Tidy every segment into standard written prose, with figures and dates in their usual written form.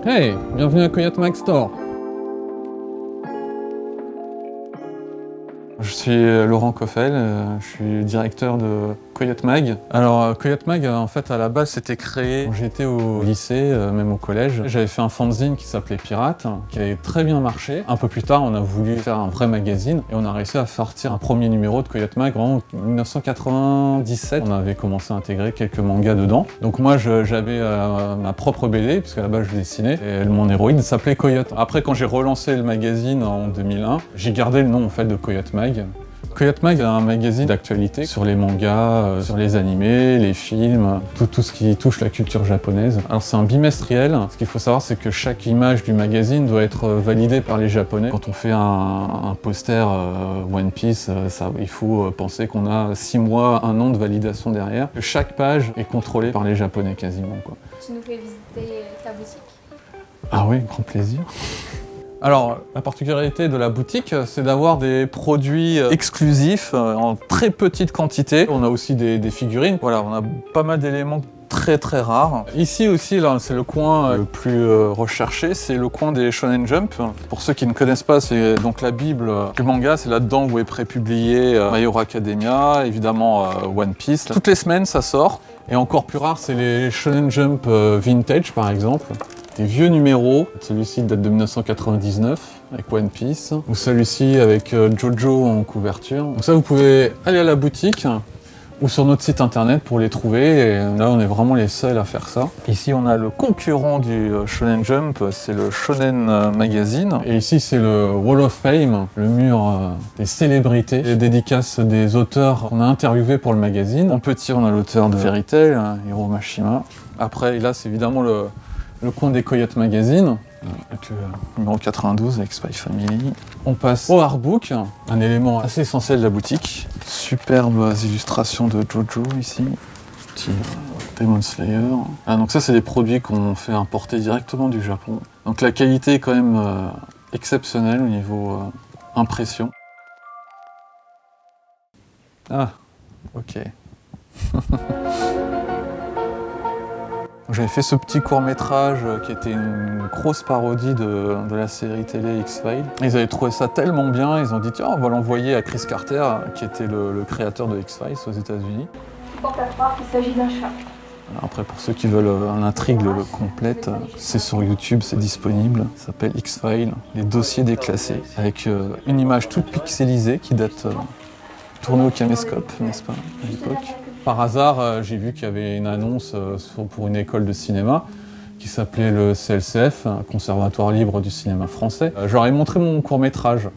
Hey, bienvenue à Coyote Mag Store. Je suis Laurent Coffel, je suis directeur de Coyote Mag. Alors Coyote Mag, en fait, à la base, c'était créé quand j'étais au lycée, même au collège. J'avais fait un fanzine qui s'appelait Pirate, qui avait très bien marché. Un peu plus tard, on a voulu faire un vrai magazine et on a réussi à sortir un premier numéro de Coyote Mag en 1997. On avait commencé à intégrer quelques mangas dedans. Donc moi, j'avais ma propre BD, puisqu'à la base, je dessinais, et mon héroïne s'appelait Coyote. Après, quand j'ai relancé le magazine en 2001, j'ai gardé le nom en fait de Coyote Mag. Coyote Mag est un magazine d'actualité sur les mangas, sur les animés, les films, tout ce qui touche la culture japonaise. Alors c'est un bimestriel. Ce qu'il faut savoir, c'est que chaque image du magazine doit être validée par les Japonais. Quand on fait un poster One Piece, il faut penser qu'on a 6 mois, 1 an de validation derrière. Chaque page est contrôlée par les Japonais quasiment, quoi. Tu nous fais visiter ta boutique? Ah oui, grand plaisir. Alors, la particularité de la boutique, c'est d'avoir des produits exclusifs en très petite quantité. On a aussi des figurines. Voilà, on a pas mal d'éléments très rares. Ici aussi, là, c'est le coin le plus recherché, c'est le coin des Shonen Jump. Pour ceux qui ne connaissent pas, c'est donc la bible du manga, c'est là-dedans où est prépublié My Hero Academia, évidemment One Piece. Toutes les semaines, ça sort. Et encore plus rare, c'est les Shonen Jump Vintage, par exemple. Des vieux numéros, celui-ci date de 1999 avec One Piece, ou celui-ci avec Jojo en couverture. Donc ça, vous pouvez aller à la boutique ou sur notre site internet pour les trouver, et là on est vraiment les seuls à faire ça. Ici on a le concurrent du Shonen Jump, c'est le Shonen Magazine, et ici c'est le Wall of Fame, le mur des célébrités, les dédicaces des auteurs qu'on a interviewés pour le magazine. En petit, on a l'auteur de Fairy Tail, Hiro Mashima. Après là c'est évidemment le coin des Coyote Magazine, avec le numéro 92 avec Spy Family. On passe au artbook, un élément assez essentiel de la boutique. Superbes illustrations de Jojo ici, petit Demon Slayer. Ah, donc ça c'est des produits qu'on fait importer directement du Japon. Donc la qualité est quand même exceptionnelle au niveau impression. Ah, ok. J'avais fait ce petit court-métrage qui était une grosse parodie de la série télé X-Files. Ils avaient trouvé ça tellement bien, ils ont dit tiens, on va l'envoyer à Chris Carter, qui était le créateur de X-Files aux États-Unis. Tu portes à croire qu'il s'agit d'un chat. Après, pour ceux qui veulent l'intrigue complète, c'est sur YouTube, c'est disponible. Ça s'appelle X-Files, les dossiers déclassés, avec une image toute pixelisée qui date tournée au caméscope, n'est-ce pas, à l'époque. Par hasard, j'ai vu qu'il y avait une annonce pour une école de cinéma qui s'appelait le CLCF, Conservatoire libre du cinéma français. Je leur ai montré mon court-métrage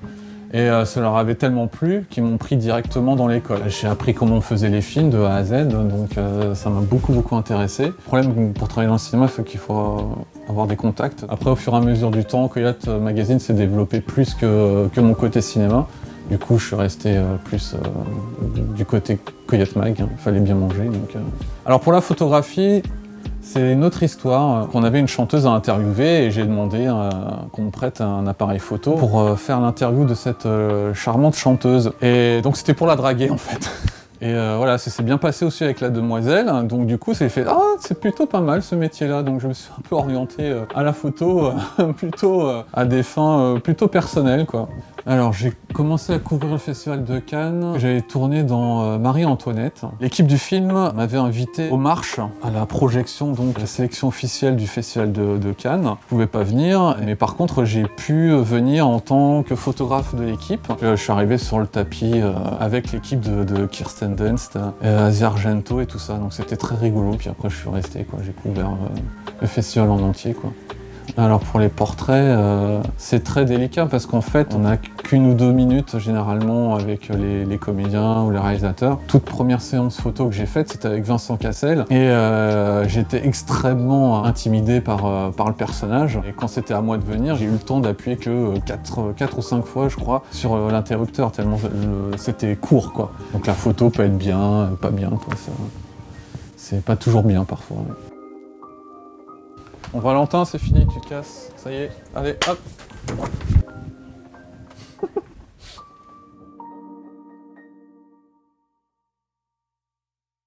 et ça leur avait tellement plu qu'ils m'ont pris directement dans l'école. J'ai appris comment on faisait les films de A à Z, donc ça m'a beaucoup intéressé. Le problème pour travailler dans le cinéma, c'est qu'il faut avoir des contacts. Après, au fur et à mesure du temps, Coyote Magazine s'est développé plus que mon côté cinéma. Du coup, je suis resté plus du côté Coyote Mag, il fallait bien manger. Donc, Alors pour la photographie, c'est une autre histoire. On avait une chanteuse à interviewer et j'ai demandé qu'on me prête un appareil photo pour faire l'interview de cette charmante chanteuse. Et donc c'était pour la draguer en fait. Et voilà, ça s'est bien passé aussi avec la demoiselle, donc du coup c'est fait « Ah, c'est plutôt pas mal ce métier-là », donc je me suis un peu orienté à la photo, plutôt à des fins plutôt personnelles, quoi. Alors j'ai commencé à couvrir le festival de Cannes, j'avais tourné dans Marie-Antoinette. L'équipe du film m'avait invité aux marches, à la projection, donc la sélection officielle du festival de Cannes. Je pouvais pas venir, mais par contre j'ai pu venir en tant que photographe de l'équipe. Je suis arrivé sur le tapis avec l'équipe de Kirsten Dunst, Asia Argento et tout ça, donc c'était très rigolo. Puis après je suis resté, quoi. J'ai couvert le festival en entier, quoi. Alors pour les portraits, c'est très délicat parce qu'en fait, on n'a qu'1 ou 2 minutes généralement avec les comédiens ou les réalisateurs. Toute première séance photo que j'ai faite, c'était avec Vincent Cassel et j'étais extrêmement intimidé par le personnage. Et quand c'était à moi de venir, j'ai eu le temps d'appuyer que 4 ou 5 fois, je crois, sur l'interrupteur, tellement c'était court, quoi. Donc la photo peut être bien, pas bien, quoi. C'est pas toujours bien parfois. Ouais. Bon, Valentin, c'est fini, tu te casses. Ça y est, allez, hop.